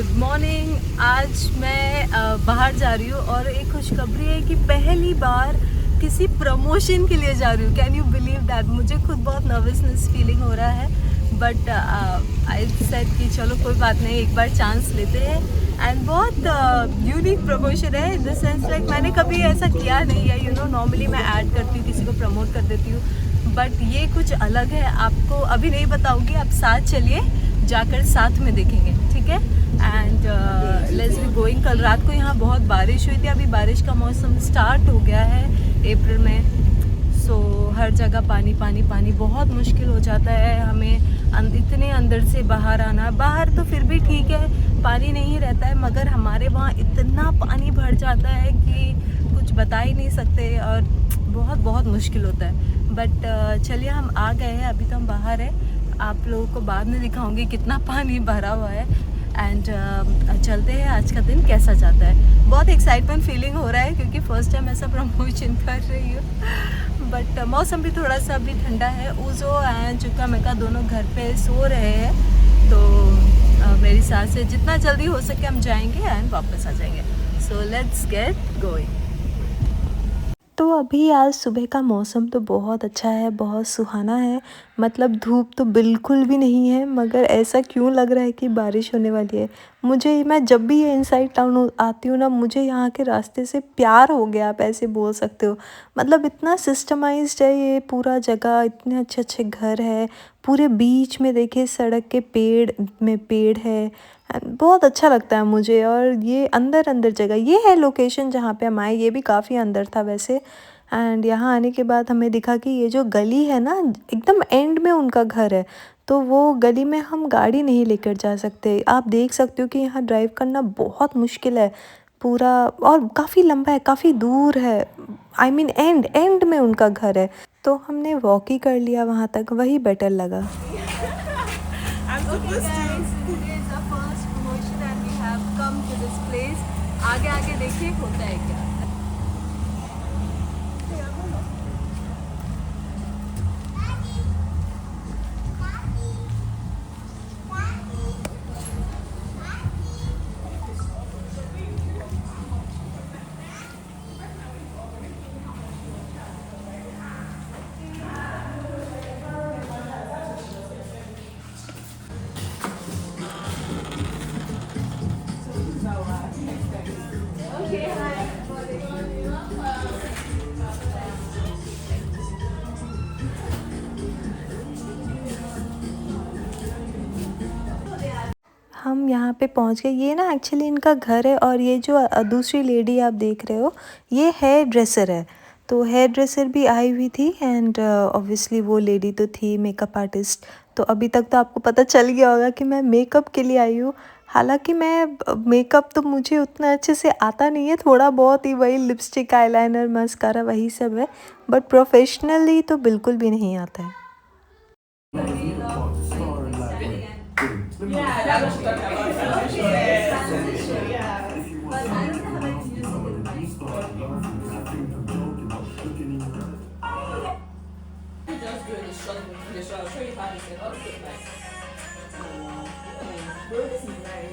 Good morning. आज मैं बाहर जा रही हूँ और एक खुशखबरी है कि पहली बार किसी प्रमोशन के लिए जा रही हूँ। Can you believe that? मुझे खुद बहुत नर्वसनेस फीलिंग हो रहा है, बट आई सेड कि चलो कोई बात नहीं, एक बार चांस लेते हैं। एंड बहुत यूनिक प्रमोशन है इन द सेंस लाइक मैंने कभी ऐसा किया नहीं है। यू नो, नॉर्मली मैं ऐड करती हूँ, किसी को प्रमोट कर देती हूँ, बट ये कुछ अलग है। आपको अभी नहीं बताऊँगी, आप साथ चलिए, जाकर साथ में देखेंगे, ठीक है? And let's be going. कल रात को यहाँ बहुत बारिश हुई थी, अभी बारिश का मौसम स्टार्ट हो गया है अप्रैल में। सो हर जगह पानी पानी पानी, बहुत मुश्किल हो जाता है हमें इतने अंदर से बाहर आना। बाहर तो फिर भी ठीक है, पानी नहीं रहता है, मगर हमारे वहाँ इतना पानी भर जाता है कि कुछ बता ही नहीं सकते और बहुत बहुत मुश्किल होता है। बट चलिए, हम आ गए हैं, अभी तो हम बाहर हैं। आप लोगों को बाद में दिखाऊंगी कितना पानी भरा हुआ है। एंड चलते हैं, आज का दिन कैसा जाता है। बहुत एक्साइटमेंट फीलिंग हो रहा है क्योंकि फर्स्ट टाइम ऐसा प्रमोशन कर रही हूँ। बट मौसम भी थोड़ा सा अभी ठंडा है। ऊजो एंड चुका मेका दोनों घर पे सो रहे हैं, तो मेरी सास से जितना जल्दी हो सके हम जाएंगे एंड वापस आ जाएंगे। So let's get going. तो अभी आज सुबह का मौसम तो बहुत अच्छा है, बहुत सुहाना है। मतलब धूप तो बिल्कुल भी नहीं है, मगर ऐसा क्यों लग रहा है कि बारिश होने वाली है। मैं जब भी ये इनसाइड टाउन आती हूँ ना, मुझे यहाँ के रास्ते से प्यार हो गया, आप ऐसे बोल सकते हो। मतलब इतना सिस्टमाइज्ड है ये पूरा जगह, इतने अच्छे अच्छे घर है। पूरे बीच में देखिए, सड़क के पेड़ है। बहुत अच्छा लगता है मुझे। और ये अंदर अंदर जगह, ये है लोकेशन जहाँ पे हम आए। ये भी काफ़ी अंदर था वैसे। एंड यहाँ आने के बाद हमें दिखा कि ये जो गली है ना, एकदम एंड में उनका घर है। तो वो गली में हम गाड़ी नहीं लेकर जा सकते। आप देख सकते हो कि यहाँ ड्राइव करना बहुत मुश्किल है पूरा, और काफ़ी लंबा है, काफ़ी दूर है। आई मीन एंड एंड में उनका घर है। तो हमने वॉक ही कर लिया वहाँ तक, वही बेटर लगा। आगे आगे देखिए होता है क्या। हम यहाँ पे पहुँच गए। ये ना एक्चुअली इनका घर है, और ये जो दूसरी लेडी आप देख रहे हो, ये हेयर ड्रेसर है। तो हेयर ड्रेसर भी आई हुई थी, एंड ऑब्वियसली वो लेडी तो थी मेकअप आर्टिस्ट। तो अभी तक तो आपको पता चल गया होगा कि मैं मेकअप के लिए आई हूँ। हालांकि मेकअप तो मुझे उतना अच्छे से आता नहीं है, थोड़ा बहुत ही, वही लिपस्टिक, आईलाइनर, मस्कारा, वही सब है। बट प्रोफेशनली तो बिल्कुल भी नहीं आता है। Yeah, that was talking about transition, yeah. But I don't have any music just do the short video, I'll show you how this is. Okay, nice. Bro, this is nice.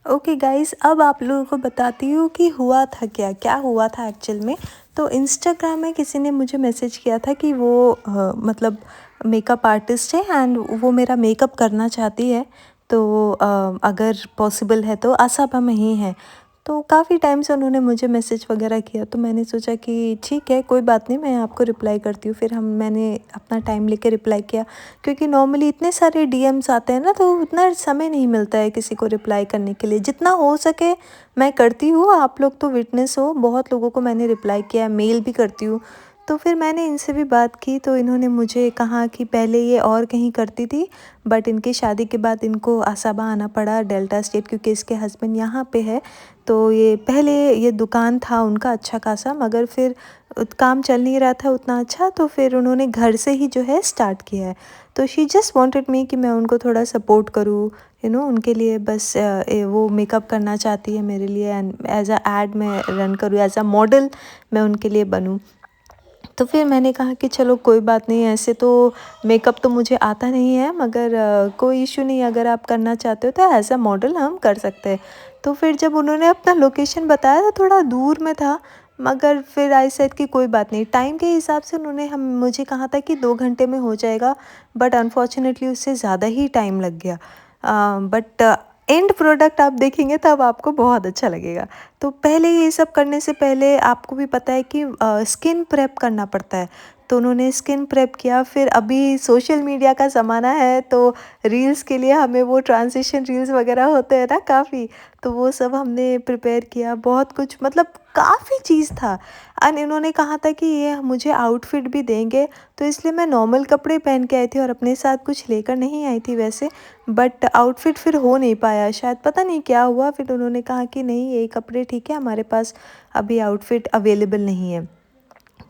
Okay guys, अब आप लोगों को बताती हूँ कि हुआ था क्या क्या हुआ था एक्चुअल में। तो इंस्टाग्राम में किसी ने मुझे मैसेज किया था कि वो मतलब मेकअप आर्टिस्ट है, एंड वो मेरा मेकअप करना चाहती है। तो अगर पॉसिबल है तो आसापा में ही है। तो काफ़ी टाइम से उन्होंने मुझे मैसेज वगैरह किया, तो मैंने सोचा कि ठीक है, कोई बात नहीं, मैं आपको रिप्लाई करती हूँ। फिर मैंने अपना टाइम लेके रिप्लाई किया, क्योंकि नॉर्मली इतने सारे डीएम्स आते हैं ना, तो उतना समय नहीं मिलता है किसी को रिप्लाई करने के लिए। जितना हो सके मैं करती हूँ, आप लोग तो विटनेस हो, बहुत लोगों को मैंने रिप्लाई किया, मेल भी करती हूँ। तो फिर मैंने इनसे भी बात की, तो इन्होंने मुझे कहा कि पहले ये और कहीं करती थी, बट इनकी शादी के बाद इनको आसाबा आना पड़ा, डेल्टा स्टेट, क्योंकि इसके हस्बैंड यहाँ पे है। तो ये पहले ये दुकान था उनका अच्छा खासा, मगर फिर काम चल नहीं रहा था उतना अच्छा, तो फिर उन्होंने घर से ही जो है स्टार्ट किया है। तो शी जस्ट वांटेड मी कि मैं उनको थोड़ा सपोर्ट करूँ, उनके लिए बस वो मेकअप करना चाहती है मेरे लिए, एंड एज अ एड मैं रन करूँ, एज अ मॉडल मैं उनके लिए बनूँ। तो फिर मैंने कहा कि चलो कोई बात नहीं, ऐसे तो मेकअप तो मुझे आता नहीं है, मगर कोई इश्यू नहीं, अगर आप करना चाहते हो तो एज़ अ मॉडल हम कर सकते हैं। तो फिर जब उन्होंने अपना लोकेशन बताया तो थोड़ा दूर में था, मगर फिर आई सेड कि कोई बात नहीं। टाइम के हिसाब से उन्होंने हम मुझे कहा था कि 2 घंटे में हो जाएगा, बट अनफॉर्चुनेटली उससे ज़्यादा ही टाइम लग गया। बट एंड प्रोडक्ट आप देखेंगे तब आपको बहुत अच्छा लगेगा। तो पहले ये सब करने से पहले आपको भी पता है कि स्किन प्रेप करना पड़ता है। तो उन्होंने स्किन प्रेप किया, फिर अभी सोशल मीडिया का ज़माना है तो रील्स के लिए हमें वो ट्रांज़िशन रील्स वग़ैरह होते हैं ना काफ़ी, तो वो सब हमने प्रिपेयर किया, बहुत कुछ मतलब काफ़ी चीज़ था। एंड इन्होंने कहा था कि ये मुझे आउटफिट भी देंगे, तो इसलिए मैं नॉर्मल कपड़े पहन के आई थी और अपने साथ कुछ लेकर नहीं आई थी वैसे। बट आउटफिट फिर हो नहीं पाया, शायद पता नहीं क्या हुआ, फिर उन्होंने कहा कि नहीं ये कपड़े ठीक है, हमारे पास अभी आउटफिट अवेलेबल नहीं है।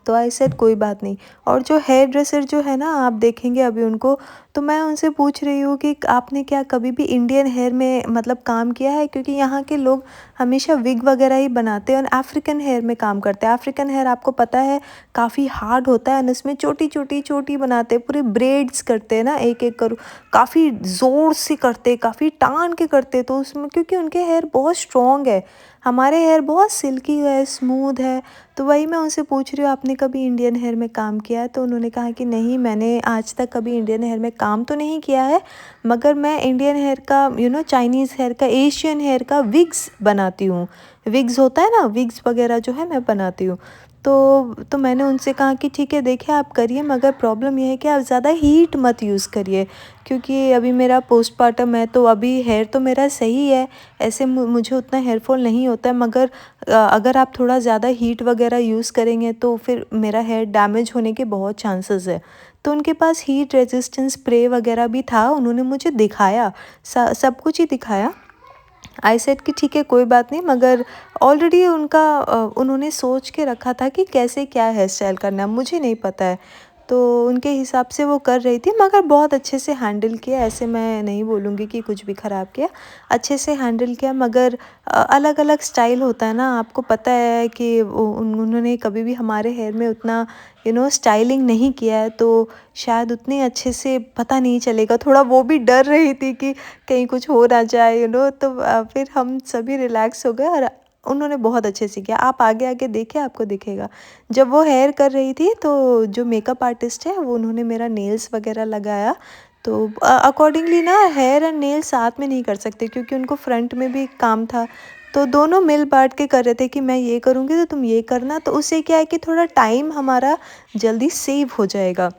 तो आई सेड कोई बात नहीं। और जो हेयर ड्रेसर जो है ना, आप देखेंगे अभी उनको, तो मैं उनसे पूछ रही हूँ कि आपने क्या कभी भी इंडियन हेयर में मतलब काम किया है, क्योंकि यहाँ के लोग हमेशा विग वगैरह ही बनाते हैं और अफ्रीकन हेयर में काम करते हैं। अफ्रीकन हेयर आपको पता है काफ़ी हार्ड होता है, और इसमें छोटी छोटी चोटी बनाते हैं, पूरे ब्रेड्स करते हैं ना, एक एक करो काफ़ी ज़ोर से करते, काफ़ी टान के करते, तो उसमें क्योंकि उनके हेयर बहुत स्ट्रॉन्ग है, हमारे हेयर बहुत सिल्की है, स्मूथ है। तो वही मैं उनसे पूछ रही हूँ आपने कभी इंडियन हेयर में काम किया है? तो उन्होंने कहा कि नहीं, मैंने आज तक कभी इंडियन हेयर में काम तो नहीं किया है, मगर मैं इंडियन हेयर का चाइनीज़ हेयर का, एशियन हेयर का विग्स बनाती हूँ। विग्स होता है ना, विग्स वगैरह जो है मैं बनाती हूँ। तो मैंने उनसे कहा कि ठीक है देखिए आप करिए, मगर प्रॉब्लम ये है कि आप ज़्यादा हीट मत यूज़ करिए, क्योंकि अभी मेरा पोस्टपार्टम है, तो अभी हेयर तो मेरा सही है, ऐसे मुझे उतना हेयर फॉल नहीं होता है, मगर अगर आप थोड़ा ज़्यादा हीट वगैरह यूज़ करेंगे तो फिर मेरा हेयर डैमेज होने के बहुत चांसेस है। तो उनके पास हीट रेजिस्टेंस स्प्रे वगैरह भी था, उन्होंने मुझे दिखाया, सब कुछ ही दिखाया। आई सेड कि ठीक है कोई बात नहीं, मगर ऑलरेडी उन्होंने सोच के रखा था कि कैसे क्या हेयर स्टाइल करना है, मुझे नहीं पता है। तो उनके हिसाब से वो कर रही थी, मगर बहुत अच्छे से हैंडल किया, ऐसे मैं नहीं बोलूँगी कि कुछ भी ख़राब किया, अच्छे से हैंडल किया। मगर अलग-अलग स्टाइल होता है ना, आपको पता है कि उन्होंने कभी भी हमारे हेयर में उतना स्टाइलिंग नहीं किया है, तो शायद उतने अच्छे से पता नहीं चलेगा। थोड़ा वो भी डर रही थी कि कहीं कुछ हो ना जाए, तो फिर हम सभी रिलैक्स हो गए और उन्होंने बहुत अच्छे से किया। आप आगे आगे देखिए, आपको दिखेगा। जब वो हेयर कर रही थी तो जो मेकअप आर्टिस्ट है वो उन्होंने मेरा नेल्स वगैरह लगाया। तो अकॉर्डिंगली ना हेयर एंड नेल्स साथ में नहीं कर सकते, क्योंकि उनको फ्रंट में भी काम था, तो दोनों मिल बांट के कर रहे थे कि मैं ये करूँगी तो तुम ये करना। तो उससे क्या है कि थोड़ा टाइम हमारा जल्दी सेव हो जाएगा।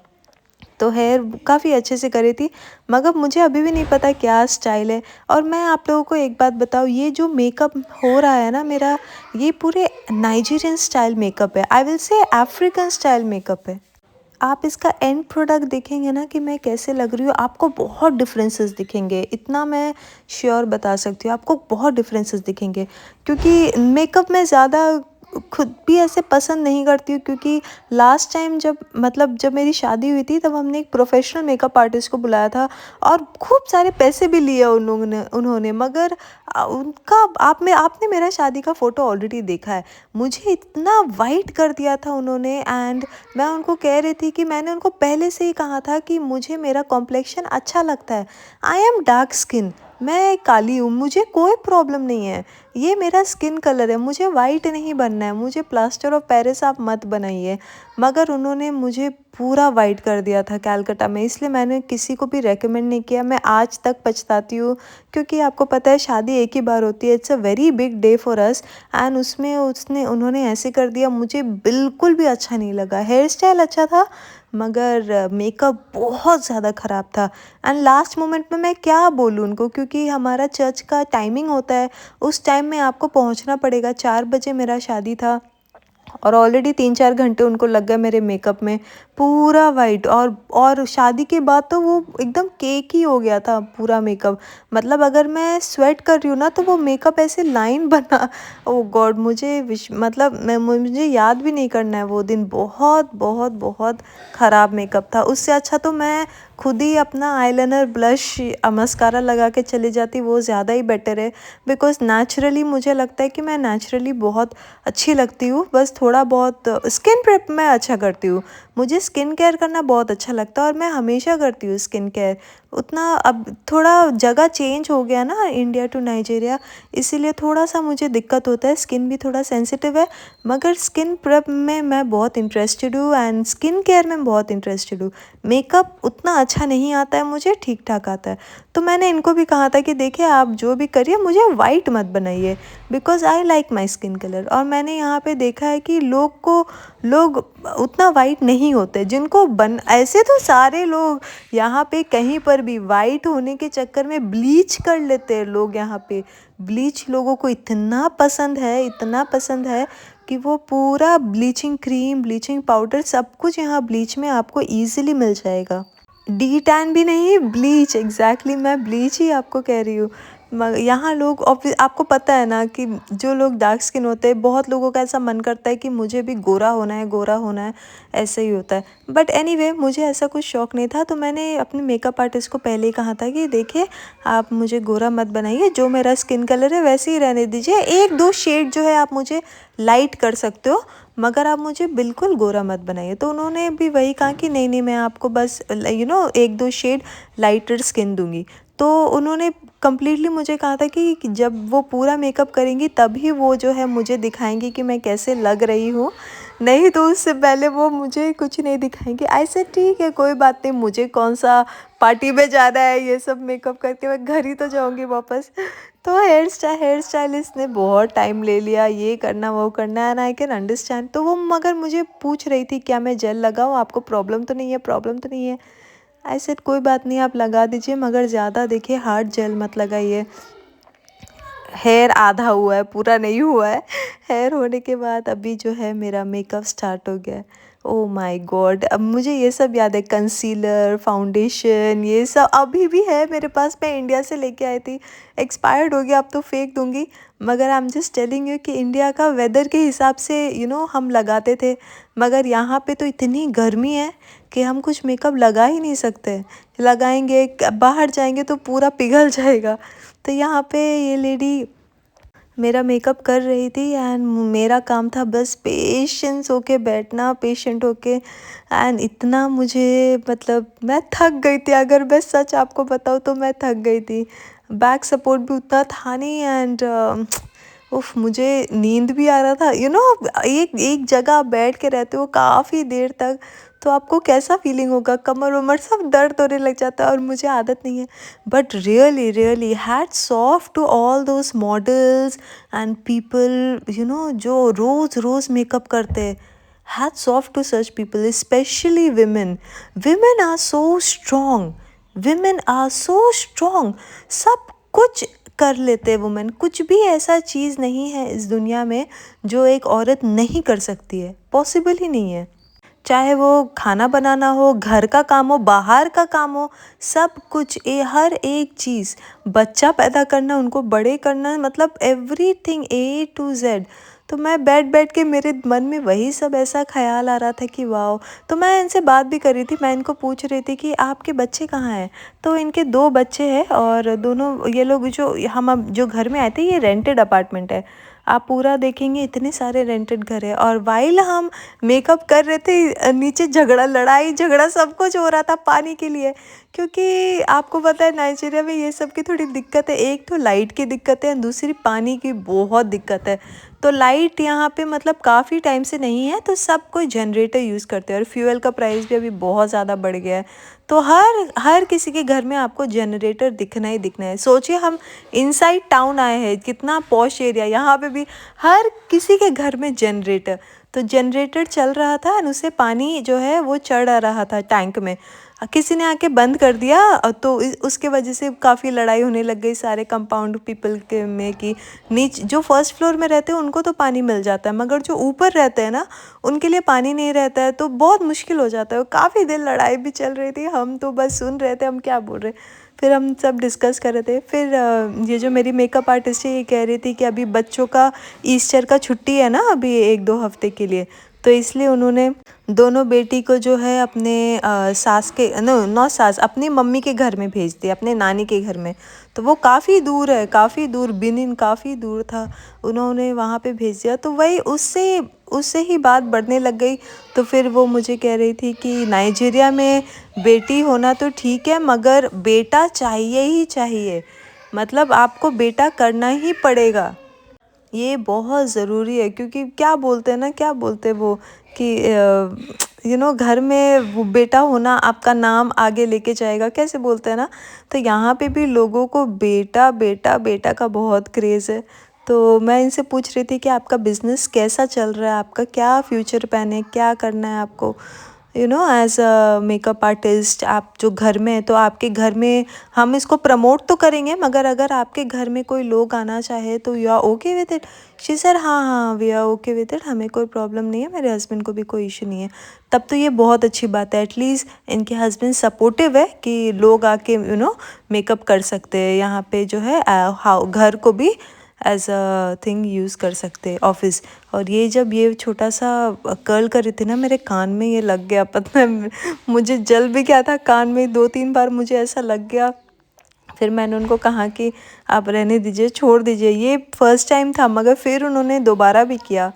तो हेयर काफ़ी अच्छे से करी थी, मगर मुझे अभी भी नहीं पता क्या स्टाइल है। और मैं आप लोगों को एक बात बताऊँ, ये जो मेकअप हो रहा है ना मेरा, ये पूरे नाइजीरियन स्टाइल मेकअप है, I will say African style makeup है। आप इसका एंड प्रोडक्ट देखेंगे ना कि मैं कैसे लग रही हूँ, आपको बहुत डिफरेंसेस दिखेंगे, इतना मैं श्योर बता सकती हूँ, आपको बहुत डिफरेंसेस दिखेंगे। क्योंकि मेकअप में ज़्यादा खुद भी ऐसे पसंद नहीं करती हूँ, क्योंकि लास्ट टाइम जब मेरी शादी हुई थी तब हमने एक प्रोफेशनल मेकअप आर्टिस्ट को बुलाया था, और खूब सारे पैसे भी लिए उन्होंने, मगर उनका आपने मेरा शादी का फ़ोटो ऑलरेडी देखा है, मुझे इतना वाइट कर दिया था उन्होंने। एंड मैं उनको कह रही थी कि मैंने उनको पहले से ही कहा था कि मुझे मेरा कॉम्प्लेक्शन अच्छा लगता है, आई एम डार्क स्किन, मैं काली हूँ, मुझे कोई प्रॉब्लम नहीं है, ये मेरा स्किन कलर है, मुझे वाइट नहीं बनना है, मुझे प्लास्टर ऑफ पेरिस आप मत बनाइए। मगर उन्होंने मुझे पूरा वाइट कर दिया था कैलकटा में, इसलिए मैंने किसी को भी रेकमेंड नहीं किया। मैं आज तक पछताती हूँ, क्योंकि आपको पता है शादी एक ही बार होती है, it's a very big day for us. And उसमें उन्होंने ऐसे कर दिया, मुझे बिल्कुल भी अच्छा नहीं लगा। हेयर स्टाइल अच्छा था, मगर मेकअप बहुत ज़्यादा ख़राब था। एंड लास्ट मोमेंट में मैं क्या बोलूँ उनको, क्योंकि हमारा चर्च का टाइमिंग होता है, उस टाइम में आपको पहुंचना पड़ेगा। 4 बजे मेरा शादी था, और ऑलरेडी 3-4 घंटे उनको लग गए मेरे मेकअप में, पूरा वाइट। और शादी के बाद तो वो एकदम केक ही हो गया था पूरा मेकअप, मतलब अगर मैं स्वेट कर रही हूँ ना तो वो मेकअप ऐसे लाइन बना। ओ गॉड, मुझे याद भी नहीं करना है वो दिन, बहुत बहुत बहुत ख़राब मेकअप था। उससे अच्छा तो मैं खुद ही अपना आईलाइनर ब्लश मस्कारा लगा के चली जाती वो ज़्यादा ही बेटर है। बिकॉज़ नेचुरली मुझे लगता है कि मैं नेचुरली बहुत अच्छी लगती हूँ, बस थोड़ा बहुत स्किन प्रेप मैं अच्छा करती हूँ। मुझे स्किन केयर करना बहुत अच्छा लगता है और मैं हमेशा करती हूँ स्किन केयर। उतना अब थोड़ा जगह चेंज हो गया ना इंडिया टू नाइजीरिया, इसीलिए थोड़ा सा मुझे दिक्कत होता है, स्किन भी थोड़ा सेंसिटिव है। मगर स्किन प्रेप में मैं बहुत इंटरेस्टेड हूँ एंड स्किन केयर में बहुत इंटरेस्टेड हूँ। मेकअप उतना अच्छा नहीं आता है मुझे, ठीक ठाक आता है। तो मैंने इनको भी कहा था कि देखिए आप जो भी करिए मुझे वाइट मत बनाइए, because I like my skin colour. और मैंने यहाँ पे देखा है कि लोग उतना वाइट नहीं होते जिनको बन ऐसे तो सारे लोग यहाँ पे कहीं पर भी वाइट होने के चक्कर में ब्लीच कर लेते हैं लोग। यहाँ पे ब्लीच लोगों को इतना पसंद है, इतना पसंद है कि वो पूरा ब्लीचिंग क्रीम, ब्लीचिंग पाउडर सब कुछ यहाँ ब्लीच में आपको ईज़िली मिल जाएगा। डी टैन भी नहीं, ब्लीच, एग्जैक्टली मैं ब्लीच ही आपको कह रही हूँ। यहाँ लोग आपको पता है ना कि जो लोग डार्क स्किन होते हैं, बहुत लोगों का ऐसा मन करता है कि मुझे भी गोरा होना है, गोरा होना है, ऐसे ही होता है। बट एनीवे मुझे ऐसा कुछ शौक़ नहीं था, तो मैंने अपने मेकअप आर्टिस्ट को पहले ही कहा था कि देखिए आप मुझे गोरा मत बनाइए, जो मेरा स्किन कलर है वैसे ही रहने दीजिए। 1-2 शेड जो है आप मुझे लाइट कर सकते हो, मगर आप मुझे बिल्कुल गोरा मत बनाइए। तो उन्होंने भी वही कहा कि नहीं नहीं मैं आपको बस 1-2 शेड लाइटर स्किन दूंगी। तो उन्होंने कम्प्लीटली मुझे कहा था कि जब वो पूरा मेकअप करेंगी तभी वो जो है मुझे दिखाएंगी कि मैं कैसे लग रही हूँ, नहीं तो उससे पहले वो मुझे कुछ नहीं दिखाएंगे। ऐसे ठीक है कोई बात नहीं, मुझे कौन सा पार्टी में जाना है, ये सब मेकअप करके मैं घर ही तो जाऊँगी वापस। तो हेयर स्टाइलिस्ट ने बहुत टाइम ले लिया, ये करना वो करना, एंड आई कैन अंडरस्टैंड। तो वो मगर मुझे पूछ रही थी क्या मैं जेल लगाऊँ, आपको प्रॉब्लम तो नहीं है, प्रॉब्लम तो नहीं है। आई सेड कोई बात नहीं आप लगा दीजिए, मगर ज़्यादा देखिए हार्ड जेल मत लगाइए। हेयर आधा हुआ है, पूरा नहीं हुआ है। हेयर होने के बाद अभी जो है मेरा मेकअप स्टार्ट हो गया है। ओह माय गॉड, अब मुझे ये सब याद है, कंसीलर, फाउंडेशन, ये सब अभी भी है मेरे पास। मैं इंडिया से लेके आई थी, एक्सपायर्ड हो गया, अब तो फेंक दूंगी। मगर I am just telling you कि इंडिया का वेदर के हिसाब से हम लगाते थे। मगर यहाँ पे तो इतनी गर्मी है कि हम कुछ मेकअप लगा ही नहीं सकते। लगाएंगे बाहर जाएंगे तो पूरा पिघल जाएगा। तो यहाँ पे ये लेडी मेरा मेकअप कर रही थी एंड मेरा काम था बस पेशेंस होके बैठना, पेशेंट होके। एंड इतना मुझे मतलब मैं थक गई थी, अगर मैं सच आपको बताऊँ तो मैं थक गई थी। बैक सपोर्ट भी उतना था नहीं एंड उफ मुझे नींद भी आ रहा था। एक एक जगह आप बैठ के रहते हो काफ़ी देर तक, तो आपको कैसा फीलिंग होगा, कमर वमर सब दर्द होने लग जाता है, और मुझे आदत नहीं है। But really hats off to all those models and people जो रोज़ रोज़ मेकअप करते हैं। Hats off to such people, specially women are so strong, women are so strong. सब कुछ कर लेते वुमेन, कुछ भी ऐसा चीज़ नहीं है इस दुनिया में जो एक औरत नहीं कर सकती है, पॉसिबल ही नहीं है। चाहे वो खाना बनाना हो, घर का काम हो, बाहर का काम हो, सब कुछ हर एक चीज़, बच्चा पैदा करना, उनको बड़े करना, मतलब एवरीथिंग A to Z। तो मैं बैठ के मेरे मन में वही सब ऐसा ख्याल आ रहा था कि वाह। तो मैं इनसे बात भी कर रही थी, मैं इनको पूछ रही थी कि आपके बच्चे कहाँ हैं। तो इनके 2 बच्चे हैं और दोनों ये लोग जो हम अब जो घर में आए थे, ये रेंटेड अपार्टमेंट है। आप पूरा देखेंगे इतने सारे रेंटेड घर है। और वाइल हम मेकअप कर रहे थे, नीचे लड़ाई झगड़ा सब कुछ हो रहा था पानी के लिए। क्योंकि आपको पता है नाइजीरिया में ये सब की थोड़ी दिक्कत है, एक तो लाइट की दिक्कत है, दूसरी पानी की बहुत दिक्कत है। तो लाइट यहाँ पे मतलब काफ़ी टाइम से नहीं है, तो सब कोई जनरेटर यूज़ करते हैं, और फ्यूल का प्राइस भी अभी बहुत ज़्यादा बढ़ गया है। तो हर किसी के घर में आपको जनरेटर दिखना ही दिखना है। सोचिए हम इनसाइड टाउन आए हैं, कितना पॉश एरिया, यहाँ पे भी हर किसी के घर में जनरेटर। तो जनरेटर चल रहा था और उससे पानी जो है वो चढ़ आ रहा था टैंक में। किसी ने आके बंद कर दिया, तो उसके वजह से काफ़ी लड़ाई होने लग गई सारे कंपाउंड पीपल के में कि जो फर्स्ट फ्लोर में रहते हैं उनको तो पानी मिल जाता है, मगर जो ऊपर रहते हैं ना उनके लिए पानी नहीं रहता है, तो बहुत मुश्किल हो जाता है। काफ़ी देर लड़ाई भी चल रही थी, हम तो बस सुन रहे थे हम क्या बोल रहे। फिर हम सब डिस्कस कर रहे थे। फिर ये जो मेरी मेकअप आर्टिस्ट है ये कह रही थी कि अभी बच्चों का ईस्टर का छुट्टी है ना, अभी 1-2 हफ्ते के लिए, तो इसलिए उन्होंने दोनों बेटी को जो है अपने सास के नॉट सास, अपनी मम्मी के घर में भेज दिया, अपने नानी के घर में। तो वो काफ़ी दूर है, काफ़ी दूर, बिनिन काफ़ी दूर था, उन्होंने वहाँ पे भेज दिया। तो वही उससे उससे ही बात बढ़ने लग गई। तो फिर वो मुझे कह रही थी कि नाइजीरिया में बेटी होना तो ठीक है, मगर बेटा चाहिए ही चाहिए, मतलब आपको बेटा करना ही पड़ेगा, ये बहुत ज़रूरी है। क्योंकि क्या बोलते हैं ना, क्या बोलते हैं वो कि घर में वो बेटा होना आपका नाम आगे लेके जाएगा, कैसे बोलते हैं ना। तो यहाँ पे भी लोगों को बेटा बेटा बेटा का बहुत क्रेज़ है। तो मैं इनसे पूछ रही थी कि आपका बिज़नेस कैसा चल रहा है, आपका क्या फ्यूचर प्लान है, क्या करना है आपको, एज अ मेकअप आर्टिस्ट। आप जो घर में है, तो आपके घर में हम इसको प्रमोट तो करेंगे, मगर अगर आपके घर में कोई लोग आना चाहे तो you are okay with it. She sir हाँ हाँ we are okay with it, हमें कोई प्रॉब्लम नहीं है, मेरे हस्बैंड को भी कोई इशू नहीं है। तब तो ये बहुत अच्छी बात है, एटलीस्ट इनके हस्बैंड सपोर्टिव है कि लोग आके मेकअप कर सकते हैं यहाँ पे जो है, घर को भी एज अ थिंग यूज़ कर सकते हैं, ऑफिस। और ये जब ये छोटा सा कर्ल कर रही थी ना, मेरे कान में ये लग गया, पता है मुझे जल भी गया था कान में, 2-3 बार मुझे ऐसा लग गया। फिर मैंने उनको कहा कि आप रहने दीजिए, छोड़ दीजिए। ये फर्स्ट टाइम था, मगर फिर उन्होंने दोबारा भी किया।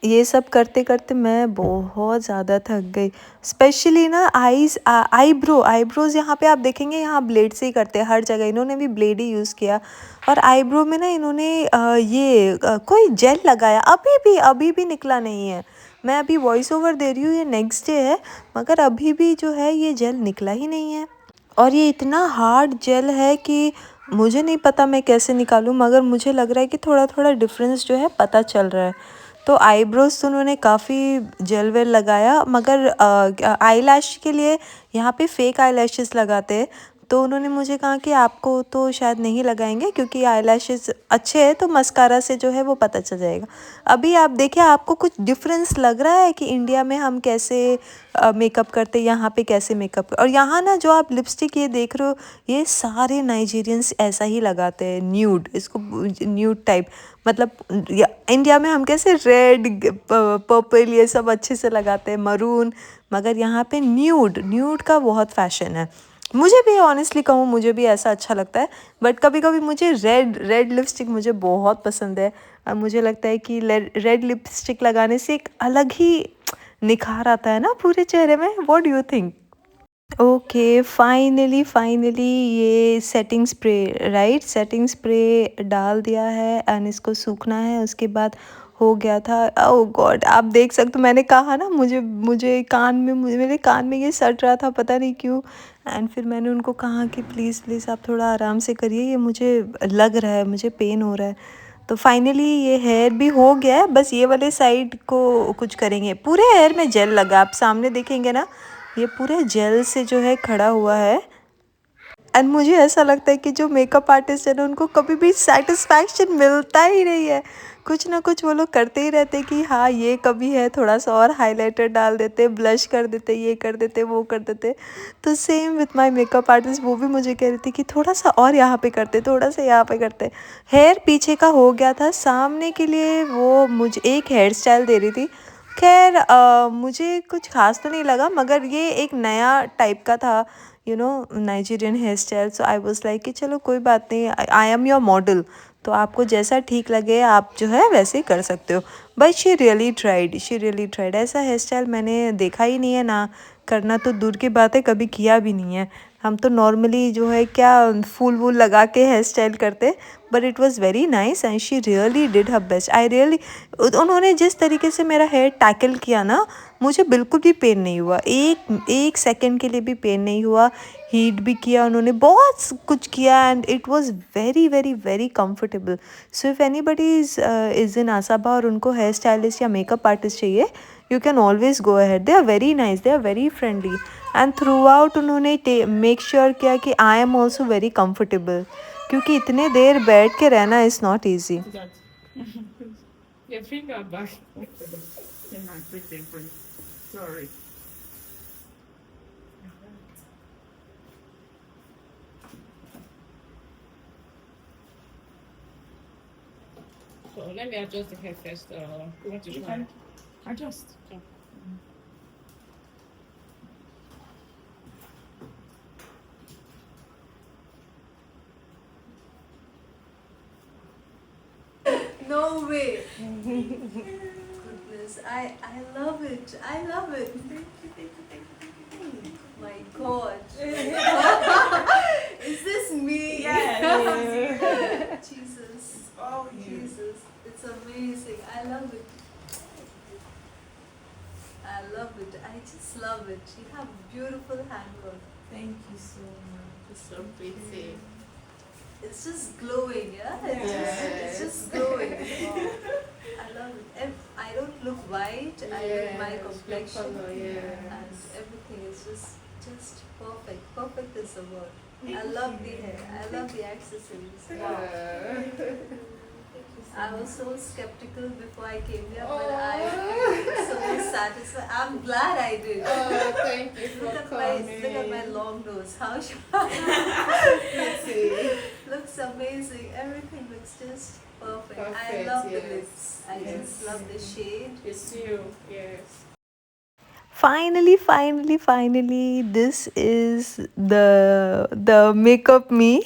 ये सब करते करते मैं बहुत ज़्यादा थक गई। स्पेशली ना आईब्रोज़ यहाँ पे आप देखेंगे, यहाँ ब्लेड से ही करते हैं हर जगह, इन्होंने भी ब्लेड ही यूज़ किया। और आईब्रो में ना इन्होंने कोई जेल लगाया, अभी भी निकला नहीं है। मैं अभी वॉइस ओवर दे रही हूँ, ये नेक्स्ट डे है, मगर अभी भी जो है ये जेल निकला ही नहीं है। और ये इतना हार्ड जेल है कि मुझे नहीं पता मैं कैसे निकालूं, मगर मुझे लग रहा है कि थोड़ा थोड़ा डिफरेंस जो है पता चल रहा है। तो आईब्रोज तो उन्होंने काफ़ी जेल वेल लगाया, मगर आई लैश के लिए यहाँ पे फेक आई लैशेस लगाते हैं। तो उन्होंने मुझे कहा कि आपको तो शायद नहीं लगाएंगे, क्योंकि आई लैशेस अच्छे हैं, तो मस्कारा से जो है वो पता चल जाएगा। अभी आप देखिए, आपको कुछ डिफरेंस लग रहा है कि इंडिया में हम कैसे मेकअप करते, यहाँ पे कैसे मेकअप। और यहाँ ना जो आप लिपस्टिक ये देख रहे हो, ये सारे नाइजीरियंस ऐसा ही लगाते हैं, न्यूड, इसको न्यूड टाइप। मतलब इंडिया में हम कैसे रेड पर्पल ये सब अच्छे से लगाते हैं, मरून, मगर यहाँ पे न्यूड का बहुत फैशन है। मुझे भी ऑनेस्टली कहूँ, मुझे भी ऐसा अच्छा लगता है, बट कभी कभी मुझे रेड लिपस्टिक मुझे बहुत पसंद है। और मुझे लगता है कि रेड लिपस्टिक लगाने से एक अलग ही निखार आता है ना पूरे चेहरे में। What do you think? Okay, finally ये setting spray, right, setting spray डाल दिया है एंड इसको सूखना है, उसके बाद हो गया था। ओह गॉड, आप देख सकते हो, मैंने कहा ना, मुझे कान में, मेरे कान में ये सट रहा था, पता नहीं क्यों। एंड फिर मैंने उनको कहा कि प्लीज़ आप थोड़ा आराम से करिए, ये मुझे लग रहा है, मुझे पेन हो रहा है। तो फाइनली ये हेयर भी हो गया है, बस ये वाले साइड को कुछ करेंगे। पूरे हेयर में जेल लगा, आप सामने देखेंगे ना, ये पूरे जेल से जो है खड़ा हुआ है। एंड मुझे ऐसा लगता है कि जो मेकअप आर्टिस्ट है ना, उनको कभी भी सेटिस्फैक्शन मिलता ही नहीं है, कुछ ना कुछ वो लोग करते ही रहते कि हाँ ये कभी है, थोड़ा सा और हाइलाइटर डाल देते, ब्लश कर देते, ये कर देते, वो कर देते। तो same with my makeup artist, वो भी मुझे कह रही थी कि थोड़ा सा और यहाँ पे करते, थोड़ा सा यहाँ पे करते। हेयर पीछे का हो गया था, सामने के लिए वो मुझे एक हेयर स्टाइल दे रही थी। खैर मुझे कुछ खास तो नहीं लगा, मगर ये एक नया टाइप का था, Nigerian hair style. So I was like कि चलो कोई बात नहीं, आई एम योर मॉडल, तो आपको जैसा ठीक लगे आप जो है वैसे ही कर सकते हो। But she really tried. ऐसा हेयर स्टाइल मैंने देखा ही नहीं है, ना करना तो दूर की बात है, कभी किया भी नहीं है। हम तो नॉर्मली जो है क्या फूल वूल लगा के हेयर स्टाइल करते। But it was very nice and she really did her best. उन्होंने जिस तरीके से मेरा हेयर टैकल किया ना, मुझे बिल्कुल भी पेन नहीं हुआ, एक सेकंड के लिए भी पेन नहीं हुआ। हीट भी किया उन्होंने, बहुत कुछ किया, and it was very very very comfortable. So if anybody is in Asaba और उनको हेयर स्टाइलिस्ट या मेकअप आर्टिस्ट चाहिए, you can always go ahead. They are very nice, they are very friendly, and throughout उन्होंने make sure किया कि I am also very comfortable, क्योंकि इतने देर बैठ के रहना is not easy. Your finger back. In my pretty friend. Sorry. So let me adjust the hair first. You want to try? Adjust. No way. Goodness, I love it. I love it. My God. Is this me? Jesus. Oh, Jesus. It's amazing. I love it. I love it. I just love it. You have beautiful handwork. Thank you so much. It's so pretty. It's just glowing, yeah? It's just glowing. Wow. I love it. I don't look white. I look my complexion. Color, And everything is just perfect. Perfect is the word. I love the hair. I love the accessories. Wow. I was so skeptical before I came here, but I feel so satisfied. I'm glad I did. Thank you for coming. Look at my long nose. How looks amazing. Everything looks just perfect. I Perfect, love the yes. lips. I just love the shade. It's you, yes. Finally, this is the makeup me.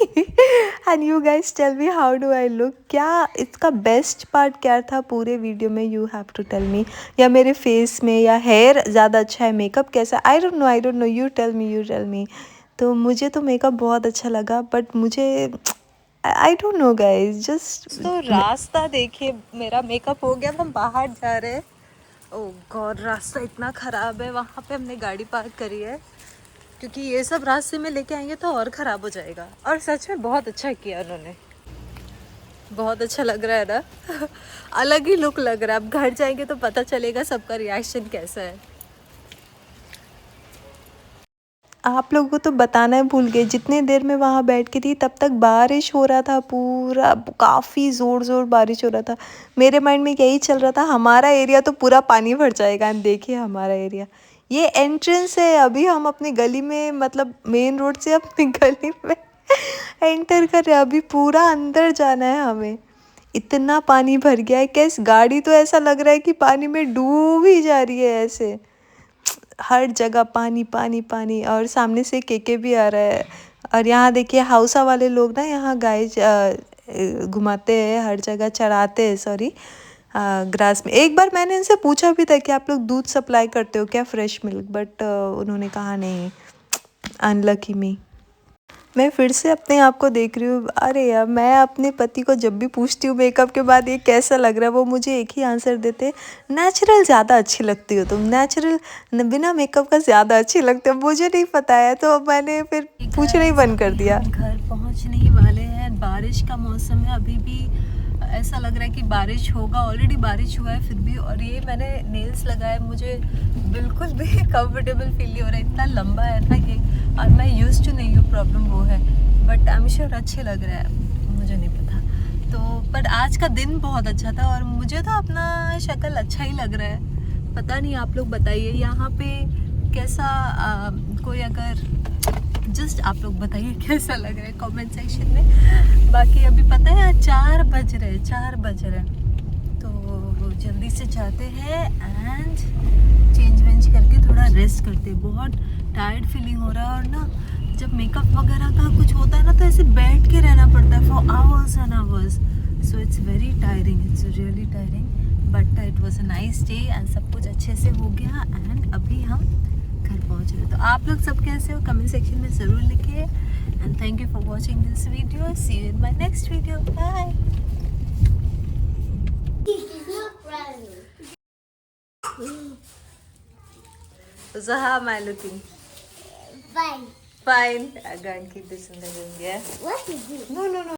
And you guys tell me how do I look. क्या इसका best part क्या था पूरे video में? You have to tell me. या मेरे face में या हेयर ज़्यादा अच्छा है, मेकअप कैसा? I don't know. You tell me. तो मुझे तो मेकअप बहुत अच्छा लगा, बट मुझे I don't know guys, just तो रास्ता देखिए. मेरा मेकअप हो गया, हम बाहर जा रहे हैं. ओह गॉड, रास्ता इतना ख़राब है. वहाँ पे हमने गाड़ी पार्क करी है, क्योंकि ये सब रास्ते में लेके आएंगे तो और ख़राब हो जाएगा. और सच में बहुत अच्छा किया उन्होंने. बहुत अच्छा लग रहा है ना. अलग ही लुक लग रहा है. अब घर जाएंगे तो पता चलेगा सबका रिएक्शन कैसा है. आप लोगों को तो बताना भूल गए, जितने देर में वहाँ बैठ के थी तब तक बारिश हो रहा था. पूरा काफ़ी ज़ोर बारिश हो रहा था. मेरे माइंड में यही चल रहा था, हमारा एरिया तो पूरा पानी भर जाएगा. एंड देखिए हमारा एरिया, ये एंट्रेंस है. अभी हम अपनी गली में, मतलब मेन रोड से अपनी गली में एंटर कर रहे हैं. अभी पूरा अंदर जाना है हमें. इतना पानी भर गया है. कैसे गाड़ी तो ऐसा लग रहा है कि पानी में डूब ही जा रही है. ऐसे हर जगह पानी. और सामने से केके भी आ रहा है. और यहाँ देखिए हाउसा वाले लोग ना, यहाँ गाय घुमाते हैं, हर जगह चराते हैं. सॉरी, ग्रास में. एक बार मैंने इनसे पूछा भी था कि आप लोग दूध सप्लाई करते हो क्या, फ्रेश मिल्क, बट उन्होंने कहा नहीं. अनलकी मी. मैं फिर से अपने आप को देख रही हूँ. अरे यार, मैं अपने पति को जब भी पूछती हूँ मेकअप के बाद ये कैसा लग रहा है, वो मुझे एक ही आंसर देते, नेचुरल ज़्यादा अच्छी लगती हो तुम. नेचुरल बिना मेकअप का ज़्यादा अच्छी लगती हो. मुझे नहीं पता है, तो मैंने फिर पूछना ही बंद कर दिया. घर पहुँचने ही वाले हैं. बारिश का मौसम है. अभी भी ऐसा लग रहा है कि बारिश होगा. ऑलरेडी बारिश हुआ है फिर भी. और ये मैंने नेल्स लगाए, मुझे बिल्कुल भी कंफर्टेबल फील नहीं हो रहा है. इतना लंबा है ना ये, और मैं यूज्ड टू नहीं हूँ. प्रॉब्लम वो है, बट आई एम श्योर अच्छे लग रहा है. मुझे नहीं पता तो, बट आज का दिन बहुत अच्छा था और मुझे तो अपना शक्ल अच्छा ही लग रहा है. पता नहीं, आप लोग बताइए यहाँ पे कैसा. कोई अगर जस्ट आप लोग बताइए कैसा लग रहा है कमेंट सेक्शन में. बाकी अभी पता है 4 बज रहे. तो जल्दी से जाते हैं एंड चेंज वेंज करके थोड़ा रेस्ट करते हैं. बहुत टायर्ड फीलिंग हो रहा है. और ना, जब मेकअप वगैरह का कुछ होता है ना, तो ऐसे बैठ के रहना पड़ता है for hours and hours. So it's very tiring. It's really tiring, but it was a nice day and सब कुछ अच्छे से हो गया. एंड अभी हम घर पहुंच रहे. तो आप लोग सब कैसे हो कमेंट सेक्शन में ज़रूर लिखिए. And thank you for watching this video. See you in my next video. Bye. So how am I looking? Fine. Fine. I'm going to keep this in the room, yeah? What is it? No.